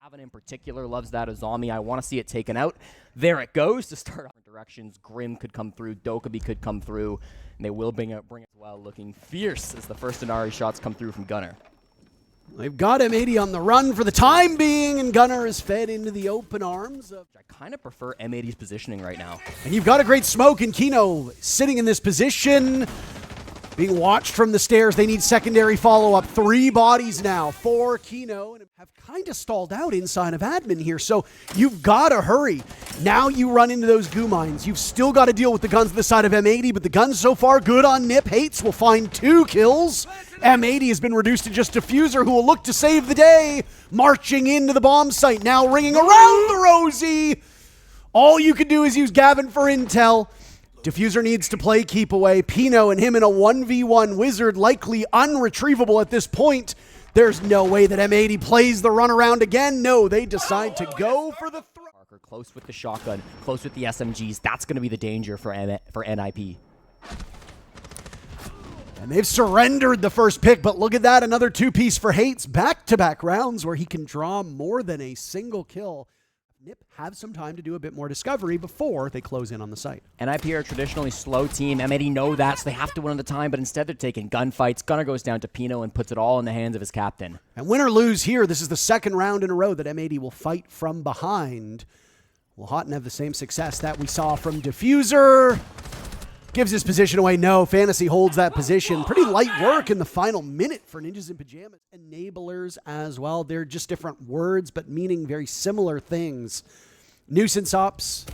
Gavin in particular loves that Azami. I want to see it taken out. There it goes to start off directions. Grim could come through. Dokkaebi could come through. And they will bring it as well, looking fierce as the first Inari shots come through from Gunnar. They've got M80 on the run for the time being, and Gunnar is fed into the open arms. I kind of prefer M80's positioning right now. And you've got a great smoke, and Kino sitting in this position, being watched from the stairs. They need secondary follow-up. 3 bodies now for Kino, and have kind of stalled out inside of admin here, so you've got to hurry. Now you run into those goo mines. You've still got to deal with the guns to the side of M80, but the guns so far good on Nip. Hates will find 2 kills. M80 has been reduced to just Diffuser, who will look to save the day. Marching into the bomb site, now ringing around the Rosie. All you can do is use Gavin for intel. Diffuser needs to play keep away. Pino and him in a 1v1. Wizard likely unretrievable at this point. There's no way that M80 plays the runaround again. No, they decide to go for the throw. Parker close with the shotgun, close with the SMGs. That's going to be the danger for NIP. And they've surrendered the first pick, but look at that. Another 2-piece for Hates. Back-to-back rounds where he can draw more than a single kill. Nip have some time to do a bit more discovery before they close in on the site. NIP are a traditionally slow team. M80 know that, so they have to win on the time, but instead they're taking gunfights. Gunnar goes down to Pino and puts it all in the hands of his captain. And win or lose here, this is the second round in a row that M80 will fight from behind. Will Houghton have the same success that we saw from Diffuser? Gives his position away. No, Fantasy holds that position. Pretty light work in the final minute for Ninjas in Pajamas. Enablers as well. They're just different words, but meaning very similar things. Nuisance ops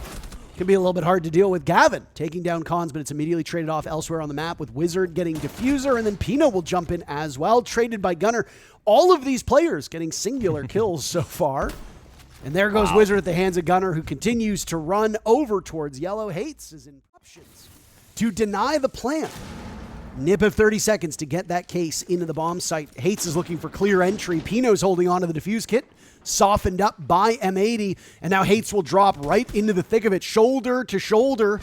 can be a little bit hard to deal with. Gavin taking down Cons, but it's immediately traded off elsewhere on the map with Wizard getting Diffuser, and then Pino will jump in as well. Traded by Gunnar. All of these players getting singular kills so far. And there goes Wizard at the hands of Gunnar, who continues to run over towards Yellow. Hates his interruptions to deny the plant. Nip of 30 seconds to get that case into the bomb site. Hates is looking for clear entry. Pino's holding on to the defuse kit. Softened up by M80. And now Hates will drop right into the thick of it. Shoulder to shoulder.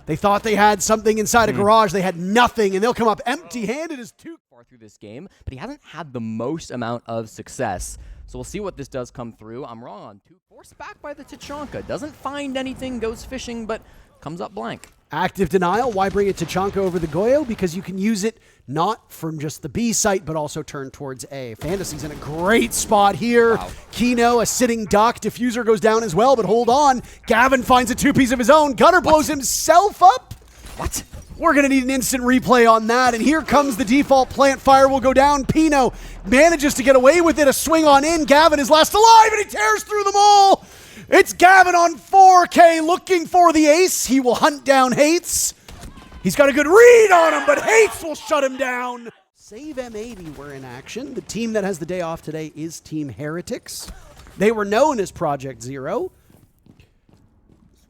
They thought they had something inside a garage. They had nothing. And they'll come up empty-handed as 2. Far through this game, but he hasn't had the most amount of success. So we'll see what this does come through. I'm wrong on 2. Forced back by the Tachanka. Doesn't find anything, goes fishing, but comes up blank. Active denial. Why bring it to Tachanka over the Goyo? Because you can use it not from just the B site, but also turn towards A. Fantasy's in a great spot here. Wow. Kino, a sitting duck. Diffuser goes down as well, but hold on. Gavin finds a 2-piece of his own. Gunnar blows himself up. What? We're going to need an instant replay on that. And here comes the default plant. Fire will go down. Pino manages to get away with it. A swing on in. Gavin is last alive, and he tears through them all. It's Gavin on 4K looking for the ace. He will hunt down Hates. He's got a good read on him, but Hates will shut him down. Save M80 were in action. The team that has the day off today is Team Heretics. They were known as Project Zero.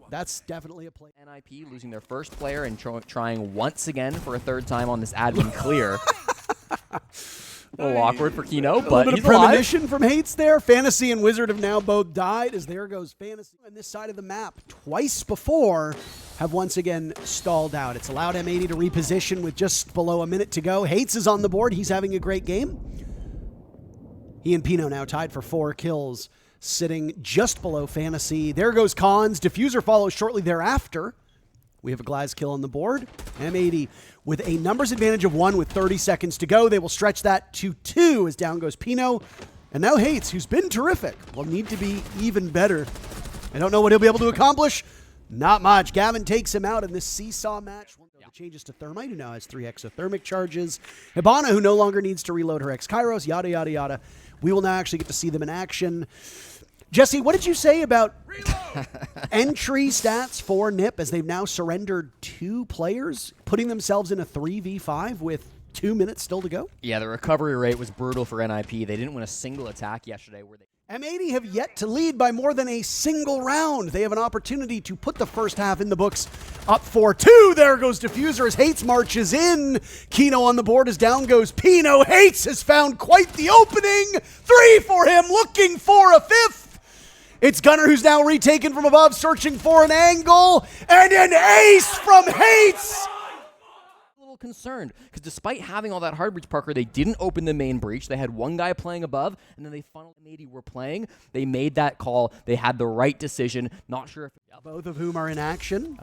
That's definitely a play. NIP losing their first player and trying once again for a 3rd time on this admin clear. A little awkward for Kino, but he's alive. A premonition from Hates there. Fantasy and Wizard have now both died, as there goes Fantasy. On this side of the map, twice before, have once again stalled out. It's allowed M80 to reposition with just below a minute to go. Hates is on the board. He's having a great game. He and Pino now tied for 4 kills, sitting just below Fantasy. There goes Cons. Diffuser follows shortly thereafter. We have a Glass kill on the board. M80 with a numbers advantage of 1 with 30 seconds to go. They will stretch that to 2 as down goes Pino. And now Hates, who's been terrific, will need to be even better. I don't know what he'll be able to accomplish. Not much. Gavin takes him out in this seesaw match. The changes to Thermite, who now has 3 exothermic charges. Hibana, who no longer needs to reload her X-Kairos, yada, yada, yada. We will now actually get to see them in action. Jesse, what did you say about entry stats for NIP as they've now surrendered 2 players, putting themselves in a 3v5 with 2 minutes still to go? Yeah, the recovery rate was brutal for NIP. They didn't win a single attack yesterday. M80 have yet to lead by more than a single round. They have an opportunity to put the first half in the books up 4-2. There goes Diffuser as Hates marches in. Kino on the board as down goes Pino. Hates has found quite the opening. 3 for him, looking for a 5th. It's Gunnar who's now retaken from above, searching for an angle, and an ace from Hates! concerned because despite having all that hard breach, Parker, they didn't open the main breach. They had one guy playing above, and then they funneled M80 were playing. They made that call. They had the right decision. Not sure if both of whom are in action.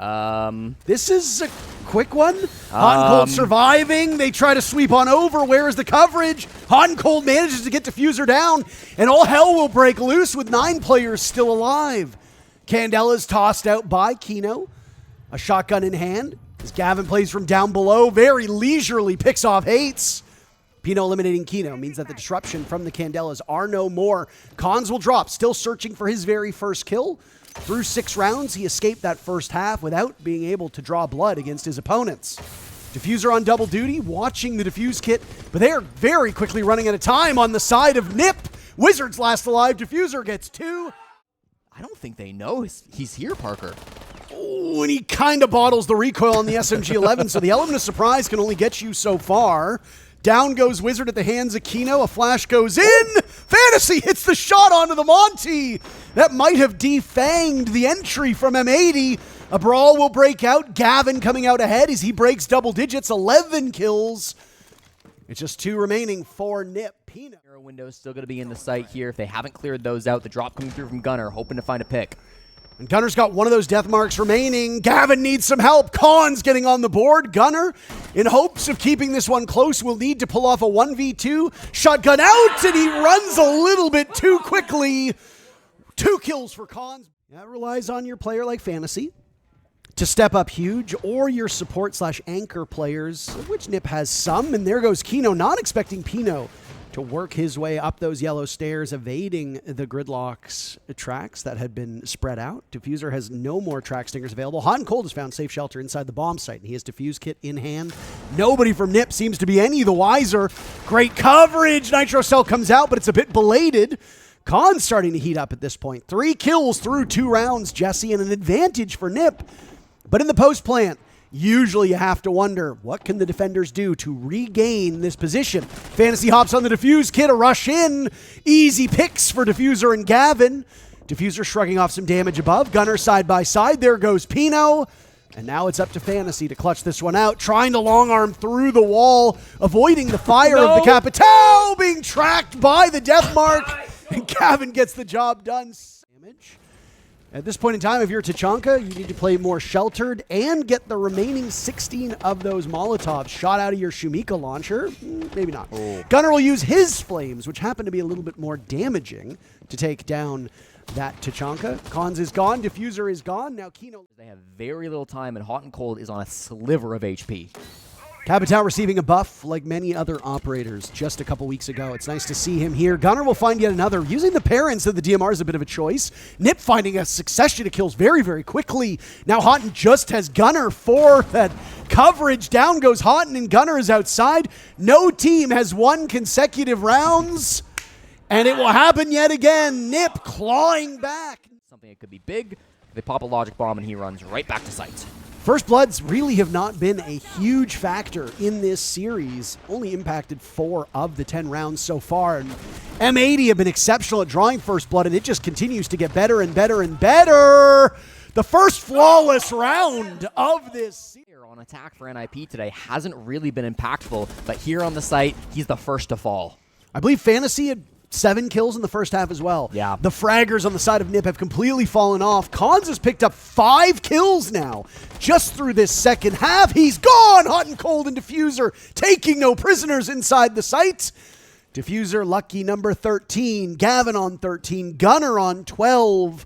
This is a quick one. Hot and Cold surviving. They try to sweep on over. Where is the coverage? Hot and Cold manages to get Diffuser down, and all hell will break loose with 9 players still alive. Candela's tossed out by Kino. A shotgun in hand. As Gavin plays from down below, very leisurely picks off Hates. Pino eliminating Kino means that the disruption from the Candelas are no more. Cons will drop, still searching for his very first kill. Through 6 rounds, he escaped that first half without being able to draw blood against his opponents. Diffuser on double duty, watching the Diffuse kit, but they are very quickly running out of time on the side of Nip. Wizards last alive, Diffuser gets 2. I don't think they know he's here, Parker. Oh, and he kind of bottles the recoil on the SMG-11, so the element of surprise can only get you so far. Down goes Wizard at the hands of Kino. A flash goes in. Fantasy hits the shot onto the Monty. That might have defanged the entry from M80. A brawl will break out. Gavin coming out ahead as he breaks double digits. 11 kills. It's just 2 remaining for Nip. Pino. Arrow window is still going to be in the sight here. If they haven't cleared those out, the drop coming through from Gunner, hoping to find a pick. And Gunner's got one of those death marks remaining. Gavin needs some help. Khan's getting on the board. Gunner, in hopes of keeping this one close, will need to pull off a 1v2. Shotgun out, and he runs a little bit too quickly. 2 kills for Khan. That relies on your player like Fantasy to step up huge, or your support/anchor players, of which Nip has some. And there goes Kino, not expecting Pino to work his way up those yellow stairs, evading the Gridlock's tracks that had been spread out. Diffuser has no more track stingers available. Hot and Cold has found safe shelter inside the bomb site, and he has Diffuse kit in hand. Nobody from Nip seems to be any the wiser. Great coverage. Nitro Cell comes out, but it's a bit belated. Khan's starting to heat up at this point. 3 kills through 2 rounds, Jesse, and an advantage for Nip. But in the post plant, usually you have to wonder, what can the defenders do to regain this position? Fantasy hops on the Diffuse kit, a rush in. Easy picks for Diffuser and Gavin. Diffuser shrugging off some damage above. Gunner side by side. There goes Pino. And now it's up to Fantasy to clutch this one out. Trying to long arm through the wall, avoiding the fire of the Capital, being tracked by the death mark. And Gavin gets the job done. Damage. At this point in time, if you're Tachanka, you need to play more sheltered and get the remaining 16 of those Molotovs shot out of your Shumika launcher. Maybe not. Oh. Gunner will use his flames, which happen to be a little bit more damaging, to take down that Tachanka. Khans is gone. Diffuser is gone. Now Kino. They have very little time, and Hot and Cold is on a sliver of HP. Capital receiving a buff like many other operators just a couple weeks ago. It's nice to see him here. Gunner will find yet another. Using the parents of the DMR is a bit of a choice. Nip finding a succession of kills very, very quickly. Now Houghton just has Gunner for that coverage. Down goes Houghton, and Gunner is outside. No team has won consecutive rounds, and it will happen yet again. Nip clawing back. Something that could be big. They pop a logic bomb, and he runs right back to sight. First Bloods really have not been a huge factor in this series. Only impacted 4 of the 10 rounds so far. And M80 have been exceptional at drawing First Blood, and it just continues to get better and better and better. The first flawless round of this series. On attack for NIP today hasn't really been impactful, but here on the site, he's the first to fall. I believe Fantasy had 7 kills in the first half as well. Yeah. The fraggers on the side of Nip have completely fallen off. Khans has picked up 5 kills now just through this second half. He's gone! Hot and Cold and Diffuser taking no prisoners inside the site. Diffuser lucky number 13. Gavin on 13. Gunner on 12.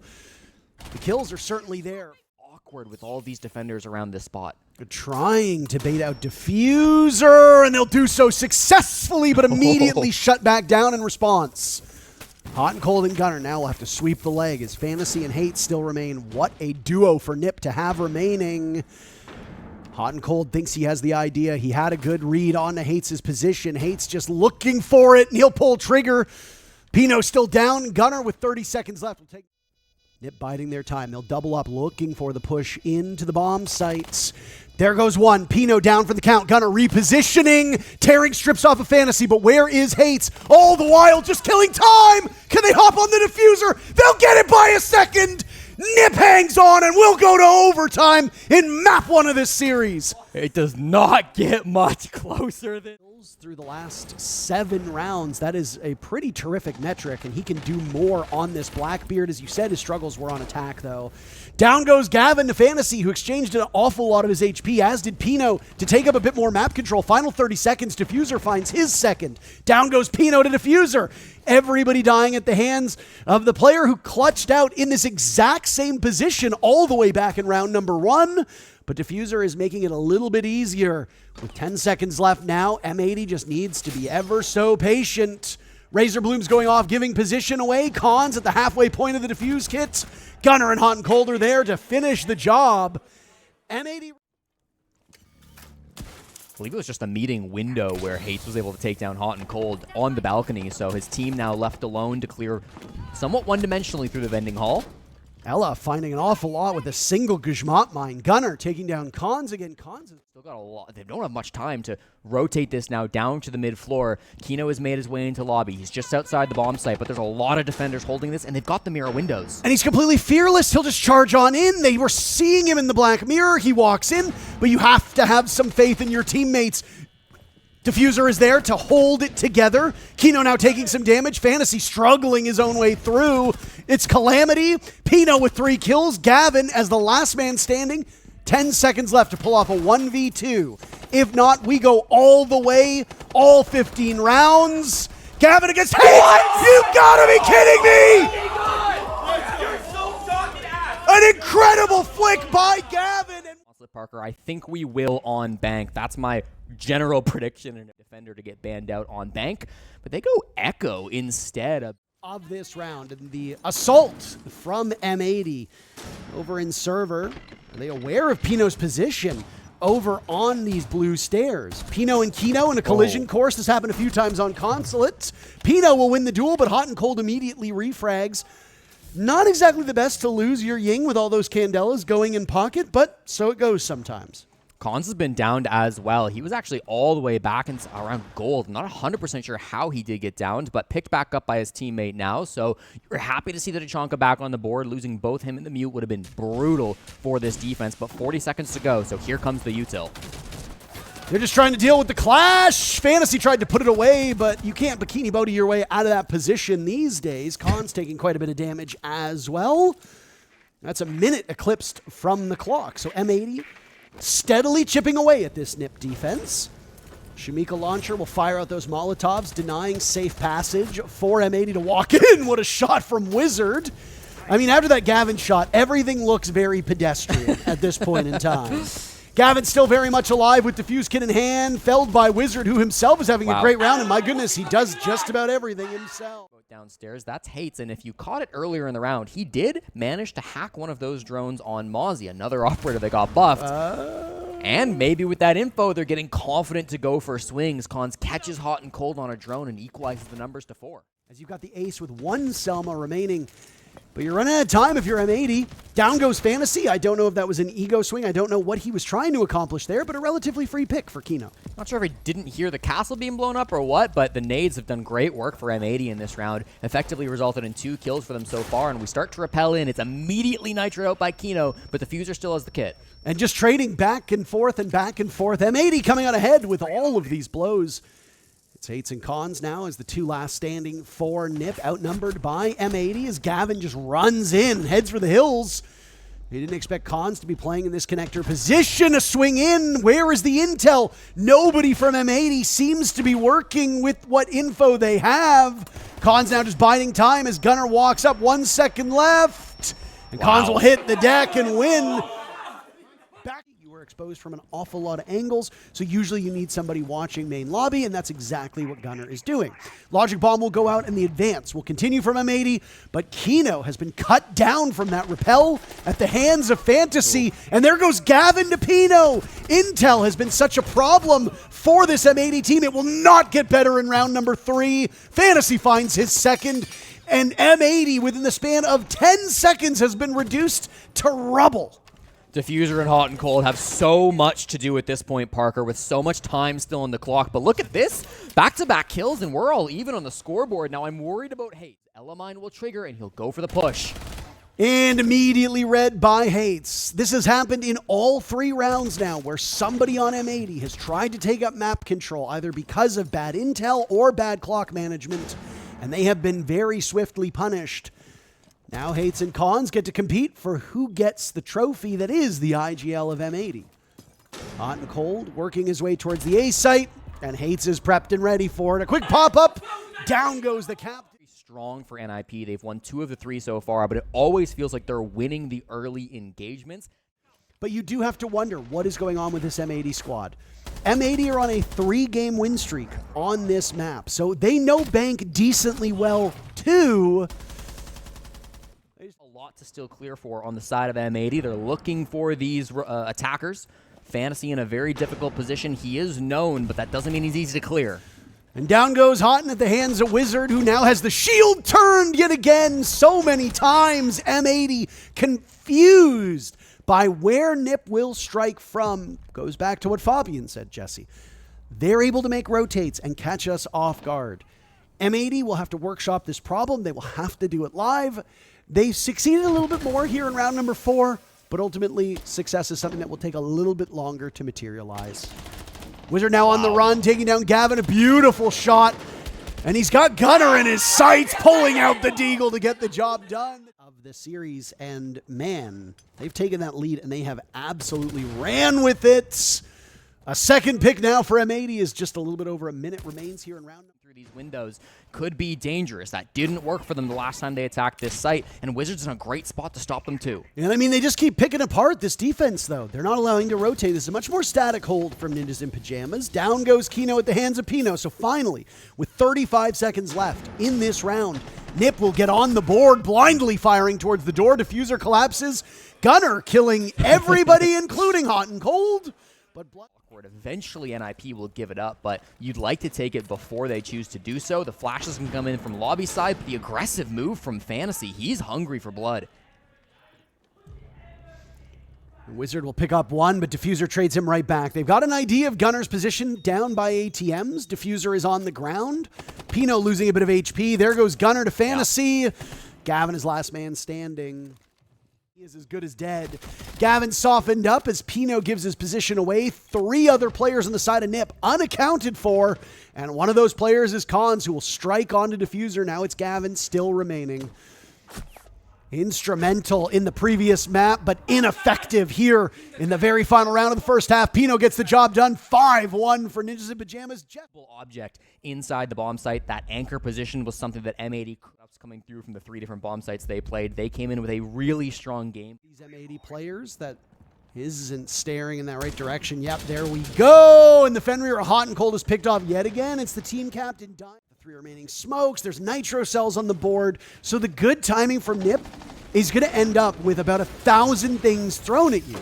The kills are certainly there. Awkward with all these defenders around this spot. They're trying to bait out Diffuser, and they'll do so successfully, but immediately shut back down in response. Hot and Cold and Gunner now will have to sweep the leg as Fantasy and Hate still remain. What a duo for Nip to have remaining. Hot and Cold thinks he has the idea. He had a good read on to Hates' position. Hates just looking for it, and he'll pull trigger. Pino still down. Gunner with 30 seconds left will take. Nip biding their time. They'll double up, looking for the push into the bomb sites. There goes one. Pino down for the count. Gunner repositioning. Tearing strips off of Fantasy, but where is Hates? All the while just killing time. Can they hop on the Diffuser? They'll get it by a second. Nip hangs on, and we'll go to overtime in map 1 of this series. It does not get much closer than... Through the last 7 rounds, that is a pretty terrific metric, and he can do more on this Blackbeard. As you said, his struggles were on attack, though. Down goes Gavin to Fantasy, who exchanged an awful lot of his HP, as did Pino, to take up a bit more map control. Final 30 seconds, Diffuser finds his second. Down goes Pino to Diffuser. Everybody dying at the hands of the player who clutched out in this exact same position all the way back in round number 1. But Diffuser is making it a little bit easier. With 10 seconds left now, M80 just needs to be ever so patient. Razor Bloom's going off, giving position away. Cons at the halfway point of the Diffuse kits. Gunner and Hot and Cold are there to finish the job. M80... I believe it was just a meeting window where Hates was able to take down Hot and Cold on the balcony, so his team now left alone to clear somewhat one-dimensionally through the vending hall. Ella finding an awful lot with a single Guzmat mine. Gunner taking down Cons again. Cons has still got a lot. They don't have much time to rotate this now down to the mid floor. Kino has made his way into lobby. He's just outside the bomb site, but there's a lot of defenders holding this, and they've got the mirror windows. And he's completely fearless. He'll just charge on in. They were seeing him in the black mirror. He walks in, but you have to have some faith in your teammates. Diffuser is there to hold it together. Kino now taking some damage. Fantasy struggling his own way through. It's Calamity. Pino with 3 kills. Gavin as the last man standing. 10 seconds left to pull off a 1v2. If not, we go all the way, all 15 rounds. Gavin against Hayes. You gotta be kidding me! An incredible flick by Gavin. Parker, I think we will on Bank. That's my general prediction, and a defender to get banned out on Bank. But they go Echo instead of this round. And the assault from M80 over in server. Are they aware of Pino's position over on these blue stairs? Pino and Kino in a collision course. This happened a few times on Consulate. Pino will win the duel, but Hot and Cold immediately refrags. Not exactly the best to lose your Ying with all those Candelas going in pocket, but so it goes sometimes. Cons has been downed as well. He was actually all the way back in around gold. Not 100% sure how he did get downed, but picked back up by his teammate now. So you're happy to see the Tachanka back on the board. Losing both him and the Mute would have been brutal for this defense, but 40 seconds to go. So here comes the util. They're just trying to deal with the clash. Fantasy tried to put it away, but you can't bikini booty your way out of that position these days. Khan's taking quite a bit of damage as well. That's a minute eclipsed from the clock. So M80 steadily chipping away at this NIP defense. Shamika Launcher will fire out those Molotovs, denying safe passage for M80 to walk in. What a shot from Wizard. I mean, after that Gavin shot, everything looks very pedestrian at this point in time. Gavin's still very much alive with Diffuse Kit in hand, felled by Wizard, who himself is having a great round, and my goodness, he does just about everything himself. Downstairs, that's Hates, and if you caught it earlier in the round, he did manage to hack one of those drones on Mozzie, another operator that got buffed. And maybe with that info, they're getting confident to go for swings. Cons catches Hot and Cold on a drone and equalizes the numbers to 4. As you've got the ace with 1 Selma remaining. But you're running out of time if you're M80. Down goes Fantasy. I don't know if that was an ego swing. I don't know what he was trying to accomplish there, but a relatively free pick for Kino. Not sure if he didn't hear the castle being blown up or what, but the nades have done great work for M80 in this round. Effectively resulted in 2 kills for them so far, and we start to repel in. It's immediately nitro out by Kino, but the Fuser still has the kit. And just trading back and forth and back and forth. M80 coming out ahead with all of these blows. It's Hates and Cons now as the 2 last standing for NIP, outnumbered by M80 as Gavin just runs in, heads for the hills. He didn't expect Cons to be playing in this connector position. A swing in. Where is the intel? Nobody from M80 seems to be working with what info they have. Cons now just biding time as Gunner walks up. 1 second left. And Cons will hit the deck and win. Exposed from an awful lot of angles, so usually you need somebody watching main lobby, and that's exactly what Gunner is doing. Logic Bomb will go out, and the advance will continue from M80, but Kino has been cut down from that repel at the hands of Fantasy, and there goes Gavin to Pino. Intel has been such a problem for this M80 team. It will not get better in round number 3. Fantasy finds his second, and M80 within the span of 10 seconds has been reduced to rubble. Diffuser and Hot and Cold have so much to do at this point, Parker, with so much time still on the clock. But look at this. Back-to-back kills, and we're all even on the scoreboard. Now I'm worried about Hate. Elamine will trigger, and he'll go for the push. And immediately read by Hates. This has happened in all 3 rounds now where somebody on M80 has tried to take up map control either because of bad intel or bad clock management, and they have been very swiftly punished. Now Hates and Cons get to compete for who gets the trophy that is the IGL of M80. Hot and Cold working his way towards the A site, and Hates is prepped and ready for it. A quick pop-up, down goes the captain. Strong for NIP. They've won 2 of the 3 so far, but it always feels like they're winning the early engagements. But you do have to wonder what is going on with this M80 squad. M80 are on a 3-game win streak on this map, so they know Bank decently well too. There's a lot to still clear for on the side of M80. They're looking for these attackers. Fantasy in a very difficult position. He is known, but that doesn't mean he's easy to clear. And down goes Houghton at the hands of Wizard, who now has the shield turned yet again so many times. M80 confused by where Nip will strike from. Goes back to what Fabian said, Jesse. They're able to make rotates and catch us off guard. M80 will have to workshop this problem. They will have to do it live. They've succeeded a little bit more here in round number 4, but ultimately success is something that will take a little bit longer to materialize. Wizard now on the run, taking down Gavin. A beautiful shot. And he's got Gunner in his sights, pulling out the Deagle to get the job done. Of the series, and man, they've taken that lead and they have absolutely ran with it. A second pick now for M80 is just a little bit over a minute remains here in round. Through these windows could be dangerous. That didn't work for them the last time they attacked this site, and Wizards in a great spot to stop them too. And I mean, they just keep picking apart this defense, though. They're not allowing to rotate. This is a much more static hold from Ninjas in Pajamas. Down goes Kino at the hands of Pino. So finally, with 35 seconds left in this round, Nip will get on the board, blindly firing towards the door. Diffuser collapses. Gunner killing everybody, including Hot and Cold. But eventually NIP will give it up, but you'd like to take it before they choose to do so. The flashes can come in from lobby side, but the aggressive move from Fantasy, he's hungry for blood. Wizard will pick up one, but Diffuser trades him right back. They've got an idea of Gunner's position down by ATMs. Diffuser is on the ground. Pino losing a bit of HP. There goes Gunner to Fantasy. Yeah. Gavin is last man standing. He is as good as dead. Gavin softened up as Pino gives his position away. 3 other players on the side of Nip unaccounted for. And one of those players is Cons, who will strike onto Diffuser. Now it's Gavin still remaining. Instrumental in the previous map, but ineffective here in the very final round of the first half. Pino gets the job done. 5-1 for Ninjas in Pajamas. Object inside the bomb site. That anchor position was something that M80 coming through from the 3 different bomb sites they played. They came in with a really strong game. These M80 players that isn't staring in that right direction. Yep, there we go. And the Fenrir Hot and Cold is picked off yet again. It's the team captain dying. The 3 remaining smokes. There's nitro cells on the board. So the good timing from Nip is going to end up with about 1,000 things thrown at you.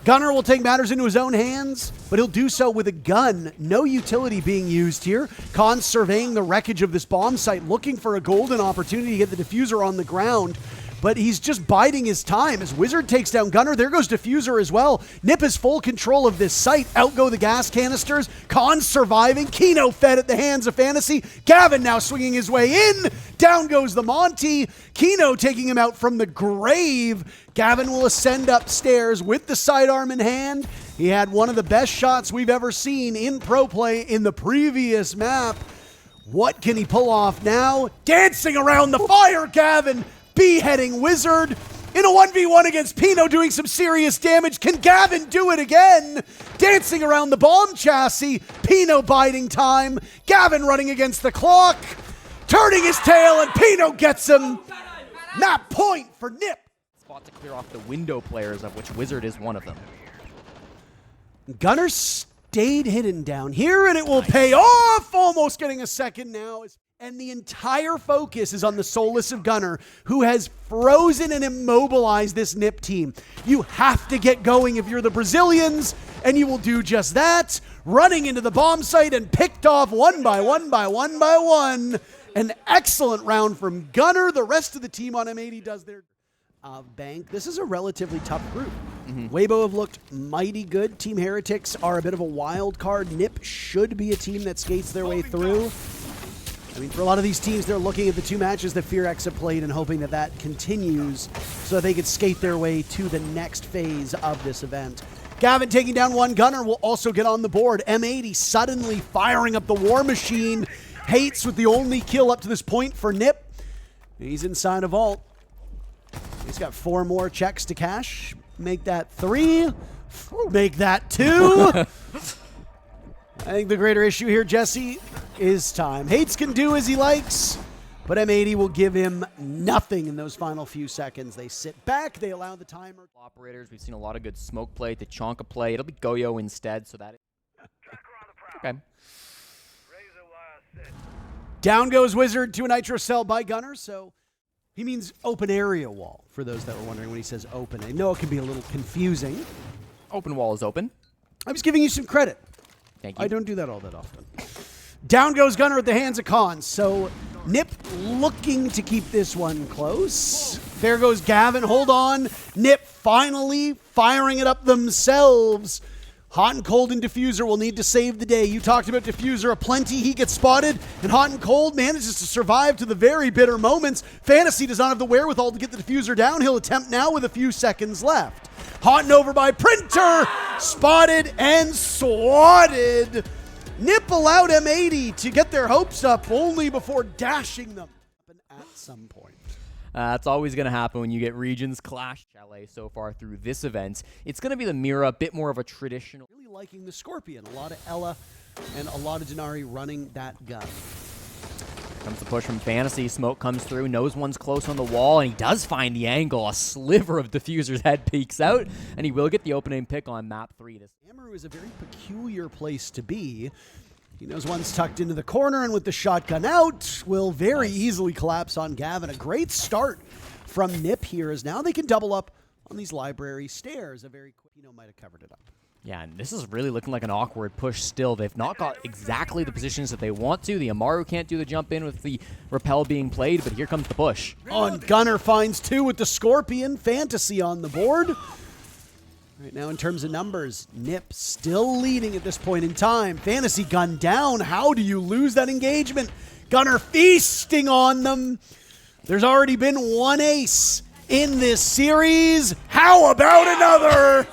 Gunner will take matters into his own hands, but he'll do so with a gun. No utility being used here. Khan's surveying the wreckage of this bomb site, looking for a golden opportunity to get the Diffuser on the ground. But he's just biding his time as Wizard takes down Gunner. There goes Diffuser as well. Nip has full control of this site. Out go the gas canisters. Khan's surviving. Kino fed at the hands of Fantasy. Gavin now swinging his way in. Down goes the Monty. Kino taking him out from the grave. Gavin will ascend upstairs with the sidearm in hand. He had one of the best shots we've ever seen in pro play in the previous map. What can he pull off now? Dancing around the fire, Gavin. Beheading Wizard in a 1v1 against Pino, doing some serious damage. Can Gavin do it again? Dancing around the bomb chassis. Pino biding time. Gavin running against the clock. Turning his tail, and Pino gets him. Map point for Nip. Spot to clear off the window players, of which Wizard is one of them. Gunner stayed hidden down here, and it will pay off. Almost getting a second now. And the entire focus is on the soulless of Gunner, who has frozen and immobilized this Nip team. You have to get going if you're the Brazilians, and you will do just that. Running into the bomb site and picked off one by one. An excellent round from Gunner. The rest of the team on M80 does their Bank. This is a relatively tough group. Weibo have looked mighty good. Team Heretics are a bit of a wild card. Nip should be a team that skates their way through. I mean, for a lot of these teams, they're looking at the 2 matches that FearX have played and hoping that that continues so that they could skate their way to the next phase of this event. Gavin taking down 1 gunner will also get on the board. M80 suddenly firing up the war machine. Hates with the only kill up to this point for Nip. He's inside a vault. He's got 4 more checks to cash. Make that 3. Make that 2. I think the greater issue here, Jesse, is time. Hates can do as he likes, but M80 will give him nothing in those final few seconds. They sit back. They allow the timer. Operators, we've seen a lot of good smoke play, Tachanka play. It'll be Goyo instead, so that... Okay. Down goes Wizard to a Nitro Cell by Gunner, so he means open area wall, for those that were wondering when he says open. I know it can be a little confusing. Open wall is open. I was giving you some credit. Thank you. I don't do that all that often. Down goes Gunner at the hands of Cons. So Nip looking to keep this one close. There goes Gavin. Hold on. Nip finally firing it up themselves. Hot and Cold and Diffuser will need to save the day. You talked about Diffuser aplenty. He gets spotted, and Hot and Cold manages to survive to the very bitter moments. Fantasy does not have the wherewithal to get the Diffuser down. He'll attempt now with a few seconds left. Hot and over by Printer. Spotted and swatted. Nip allowed M80 to get their hopes up only before dashing them at some point. That's always going to happen when you get regions clash. LA so far through this event. It's going to be the Mira, a bit more of a traditional. Really liking the Scorpion. A lot of Ella and a lot of Denari running that gun. Comes the push from Fantasy. Smoke comes through, knows one's close on the wall, and he does find the angle. A sliver of Diffuser's head peeks out, and he will get the opening pick on map 3. Amaru is a very peculiar place to be. He knows one's tucked into the corner, and with the shotgun out, will very easily collapse on Gavin. A great start from Nip here, as now they can double up on these library stairs. A very quick, might have covered it up. Yeah, and this is really looking like an awkward push still. They've not got exactly the positions that they want to. The Amaru can't do the jump in with the rappel being played, but here comes the push. On Gunner finds 2 with the Scorpion. Fantasy on the board. Right now in terms of numbers, Nip still leading at this point in time. Fantasy gun down. How do you lose that engagement? Gunner feasting on them. There's already been 1 ace in this series. How about another?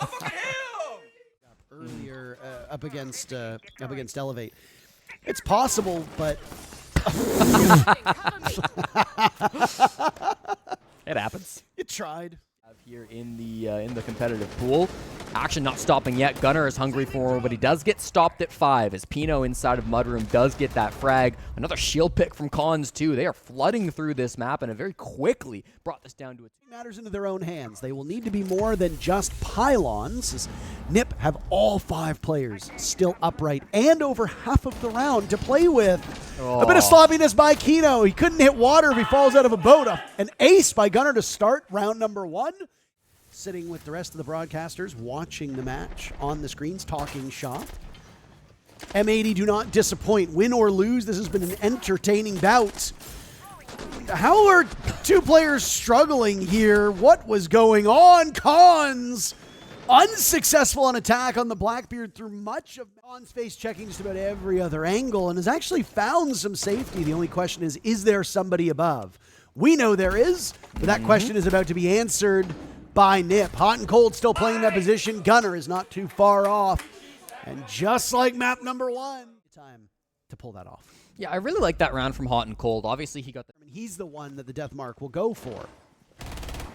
Earlier up against Elevate. It's possible, but it happens. You tried. Here in the competitive pool. Action not stopping yet. Gunner is hungry for more, but he does get stopped at 5 as Pino inside of Mudroom does get that frag. Another shield pick from Cons too. They are flooding through this map and have very quickly brought this down to a matters into their own hands. They will need to be more than just pylons, as Nip have all 5 players still upright and over half of the round to play with. A bit of sloppiness by Kino. He couldn't hit water if he falls out of a boat. An ace by Gunner to start round number 1. Sitting with the rest of the broadcasters, watching the match on the screens, talking shop. M80 do not disappoint. Win or lose, this has been an entertaining bout. How are 2 players struggling here? What was going on? Cons unsuccessful on attack on the Blackbeard through much of Cons face, checking just about every other angle and has actually found some safety. The only question is there somebody above? We know there is, but that question is about to be answered by Nip. Hot and Cold still playing that position. Gunner is not too far off. And just like map number 1, time to pull that off. Yeah, I really like that round from Hot and Cold. Obviously, he got the... He's the one that the death mark will go for.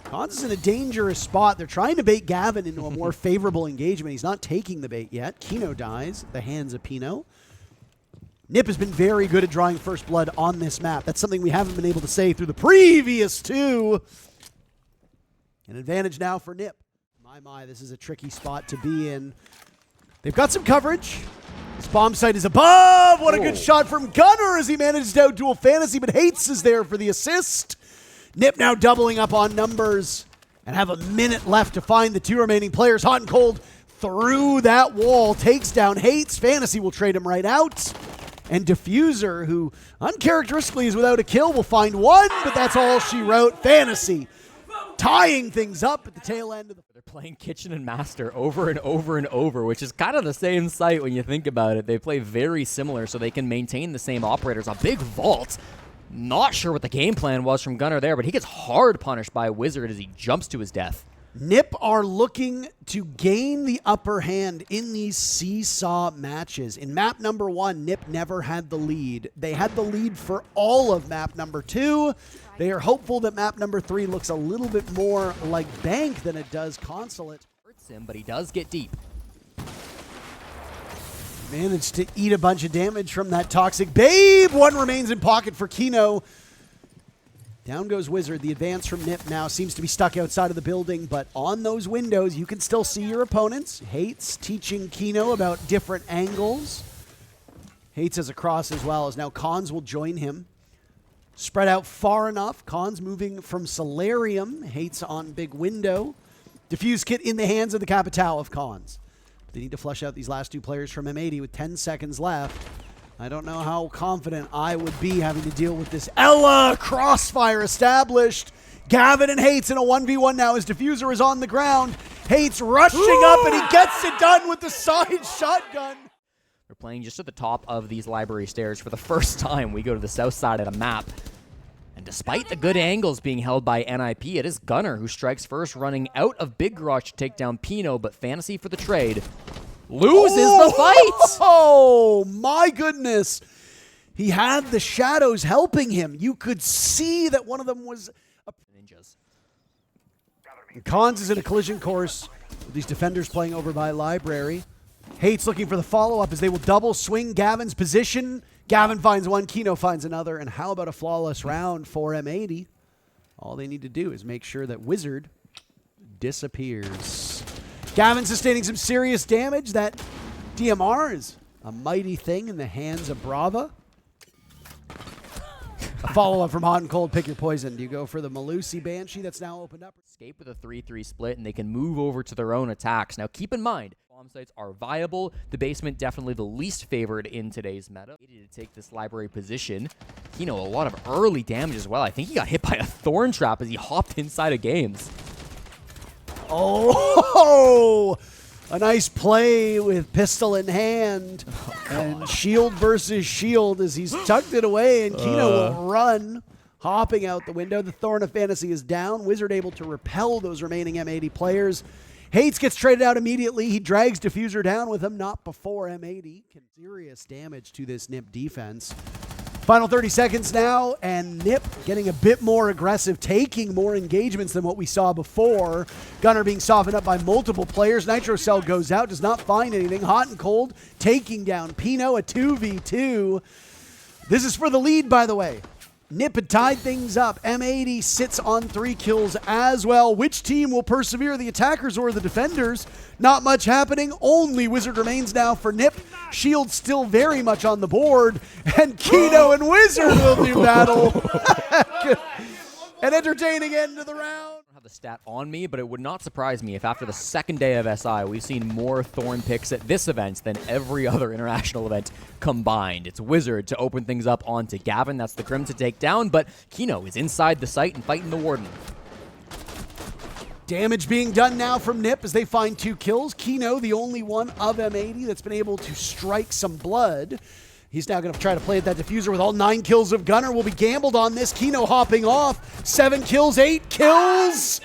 Cons is in a dangerous spot. They're trying to bait Gavin into a more favorable engagement. He's not taking the bait yet. Kino dies at the hands of Pino. Nip has been very good at drawing first blood on this map. That's something we haven't been able to say through the previous 2. An advantage now for Nip. My, this is a tricky spot to be in. They've got some coverage. This bomb site is above. What a good shot from Gunner as he manages to outduel Fantasy, but Hates is there for the assist. Nip now doubling up on numbers and have a minute left to find the 2 remaining players. Hot and Cold through that wall, takes down Hates. Fantasy will trade him right out. And Diffuser, who uncharacteristically is without a kill, will find 1, but that's all she wrote. Fantasy tying things up at the tail end of the... They're playing Kitchen and Master over and over and over, which is kind of the same site when you think about it. They play very similar, so they can maintain the same operators. A big vault. Not sure what the game plan was from Gunnar there, but he gets hard punished by Wizard as he jumps to his death. Nip are looking to gain the upper hand in these seesaw matches. In map number 1, Nip never had the lead. They had the lead for all of map number 2. They are hopeful that map number 3 looks a little bit more like Bank than it does Consulate. Hurts him, but he does get deep. Managed to eat a bunch of damage from that Toxic Babe. One remains in pocket for Kino. Down goes Wizard. The advance from Nip now seems to be stuck outside of the building, but on those windows, you can still see your opponents. Hates teaching Kino about different angles. Hates is across as well, as now Cons will join him. Spread out far enough. Cons moving from Solarium. Hates on big window. Diffuse kit in the hands of the Capitao of Cons. They need to flush out these last two players from M80 with 10 seconds left. I don't know how confident I would be having to deal with this. Ella! Crossfire established. Gavin and Hates in a 1v1 now as Diffuser is on the ground. Hates rushing up, and he gets it done with the side shotgun. We're playing just at the top of these library stairs for the first time. We go to the south side of the map. And despite the good angles being held by NIP, it is Gunnar who strikes first, running out of Big Garage to take down Pino, but Fantasy for the trade loses the fight! Oh, my goodness. He had the shadows helping him. You could see that one of them was... Ninjas. Cons is in a collision course with these defenders playing over by Library. Hates looking for the follow-up as they will double swing Gavin's position. Gavin finds one, Kino finds another, and how about a flawless round for M80? All they need to do is make sure that Wizard disappears. Gavin sustaining some serious damage. That DMR is a mighty thing in the hands of Brava. A follow-up from Hot and Cold, pick your poison. Do you go for the Malusi Banshee that's now opened up? Escape with a 3-3 split, and they can move over to their own attacks. Now, keep in mind, bomb sites are viable. The basement definitely the least favored in today's meta. Needed to take this library position. Kino, a lot of early damage as well. I think he got hit by a thorn trap as he hopped inside of games. Oh, a nice play with pistol in hand. And shield versus shield as he's tucked it away, and Kino will run, hopping out the window. The Thorn of Fantasy is down. Wizard able to repel those remaining M80 players. Hates gets traded out immediately. He drags Diffuser down with him, not before M80. Serious damage to this Nip defense. Final 30 seconds now, and Nip getting a bit more aggressive, taking more engagements than what we saw before. Gunnar being softened up by multiple players. Nitro Cell goes out, does not find anything. Hot and Cold taking down Pino, a 2v2. This is for the lead, by the way. Nip had tied things up. M80 sits on 3 kills as well. Which team will persevere, the attackers or the defenders? Not much happening. Only Wizard remains now for Nip. Shield still very much on the board. And Kino and Wizard will do battle. An entertaining end to the round. I don't have the stat on me, but it would not surprise me if after the second day of SI, we've seen more Thorn picks at this event than every other international event combined. It's Wizard to open things up onto Gavin. That's the Grim to take down, but Kino is inside the site and fighting the Warden. Damage being done now from Nip as they find 2 kills. Kino, the only one of M80 that's been able to strike some blood. He's now going to try to play at that Diffuser with all 9 kills of Gunnar. Will be gambled on this. Kino hopping off. 7 kills, 8 kills.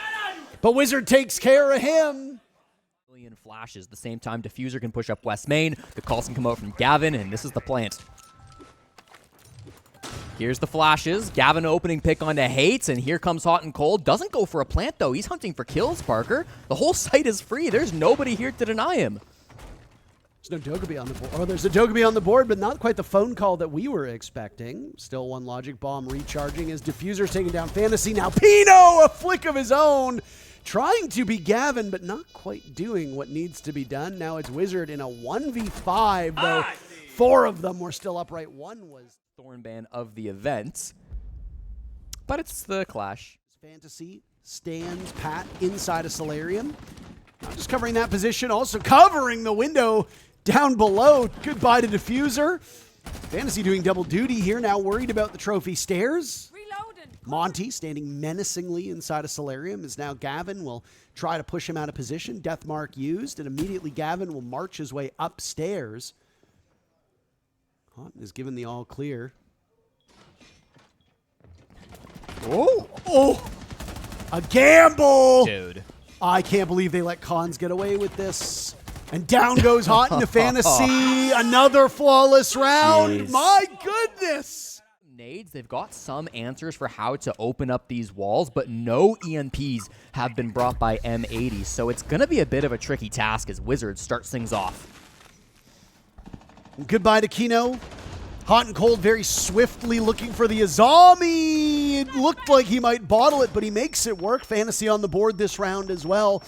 But Wizard takes care of him. Million flashes. The same time, Diffuser can push up West Main. The calls can come out from Gavin, and this is the plant. Here's the flashes. Gavin opening pick onto Hates, and here comes Hot and Cold. Doesn't go for a plant, though. He's hunting for kills, Parker. The whole site is free. There's nobody here to deny him. There's no Dogoby on the board. Oh, there's a Dogoby on the board, but not quite the phone call that we were expecting. Still one Logic Bomb recharging as Diffuser's taking down Fantasy. Now Pino, a flick of his own. Trying to be Gavin, but not quite doing what needs to be done. Now it's Wizard in a 1v5, though 4 of them were still upright. 1 was Thornban of the event, but it's the Clash. Fantasy stands pat inside a Solarium. Not just covering that position, also covering the window down below. Goodbye to Diffuser. Fantasy doing double duty here, now worried about the trophy stairs. Reloading. Monty standing menacingly inside of Solarium is now Gavin will try to push him out of position. Death mark used, and immediately Gavin will march his way upstairs. Haughton is given the all clear. Oh! A gamble! Dude. I can't believe they let Cons get away with this. And down goes Haughton to Fantasy. Another flawless round. Jeez. My goodness! Nades, they've got some answers for how to open up these walls, but no EMPs have been brought by M80, so it's going to be a bit of a tricky task as Wizard starts things off. Goodbye to Kino. Hot and Cold very swiftly looking for the Azami. It looked like he might bottle it, but he makes it work. Fantasy on the board this round as well.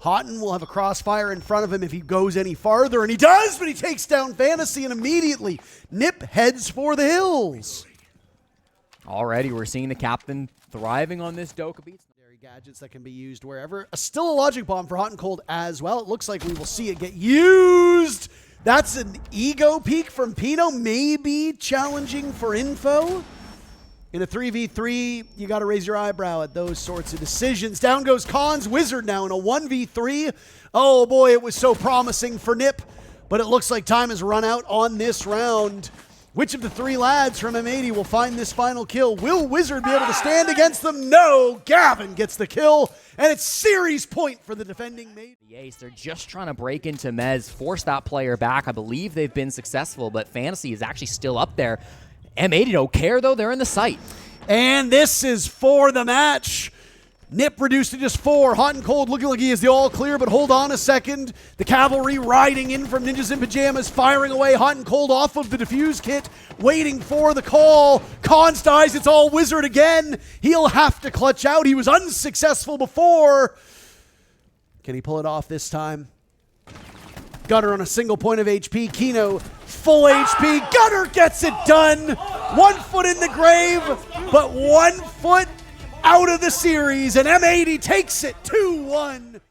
Houghton will have a crossfire in front of him if he goes any farther, and he does, but he takes down Fantasy, and immediately Nip heads for the hills. Already, we're seeing the captain thriving on this Doka beat. Gadgets that can be used wherever. Still a logic bomb for Hot and Cold as well. It looks like we will see it get used. That's an ego peek from Pino, maybe challenging for info. In a 3v3, you got to raise your eyebrow at those sorts of decisions. Down goes Cons. Wizard now in a 1v3. Oh boy, it was so promising for Nip, but it looks like time has run out on this round. Which of the three lads from M80 will find this final kill? Will Wizard be able to stand against them? No! Gavin gets the kill, and it's series point for the defending mate. The Ace, they're just trying to break into Mez, force that player back. I believe they've been successful, but Fantasy is actually still up there. M80 don't care, though. They're in the site. And this is for the match. Nip reduced to just 4. Hot and Cold looking like he is the all clear, but hold on a second. The cavalry riding in from Ninjas in Pajamas, firing away. Hot and Cold off of the defuse kit, waiting for the call. Cons dies, it's all Wizard again. He'll have to clutch out. He was unsuccessful before. Can he pull it off this time? Gunner on a single point of HP. Kino, full HP. Gunner gets it done. 1 foot in the grave, but 1 foot out of the series, and M80 takes it 2-1.